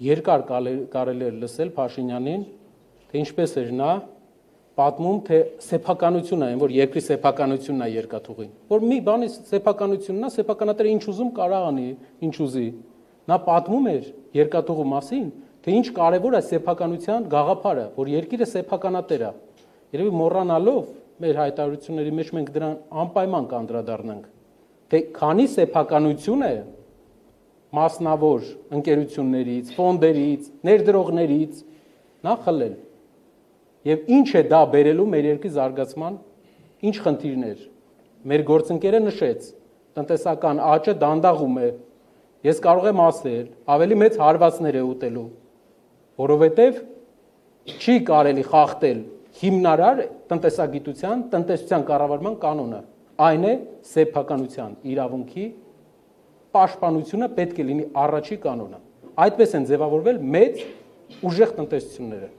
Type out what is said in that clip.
երկար կարելի էր լսել Փաշինյանին, թե ինչպես էր նա պատմում, թե սեփականությունն է, որ երկրի սեփականությունն է երկաթուղին, որ մի բանի սեփականությունն է, սեփականատերը ինչ ուզում կարող անի, ինչ ուզի։ Նա պատմում էր երկաթուղու մասին, թե ինչ կարևոր է սեփականության գաղափարը, որ երկիրը սեփականատեր է։ Երևի մոռանալով մեր հայտարարությունների մեջ մենք դրան անպայման կանդրադառնանք, թե քանի սեփականություն է մասնավոր ընկերություններից, ֆոնդերից, ներդրողներից նա խլել։ Եվ ինչ է դա բերելու մեր երկրի զարգացման, ինչ խնդիրներ։ Մեր գործընկերը նշեց, տնտեսական աճը դանդաղում է։ Ես կարող եմ ասել, ավելի մեծ հարվածներ է ուտելու, որովհետև չի կարելի խախտել հիմնարար տնտեսագիտության, տնտեսության կառավարման կանոնը։ Այն է սեփականության իրավունքի պաշտպանությունը պետք է լինի առաջի կանոնը։ Այդպես են ձևավորվել մեծ ուժեղ տնտեսությունները։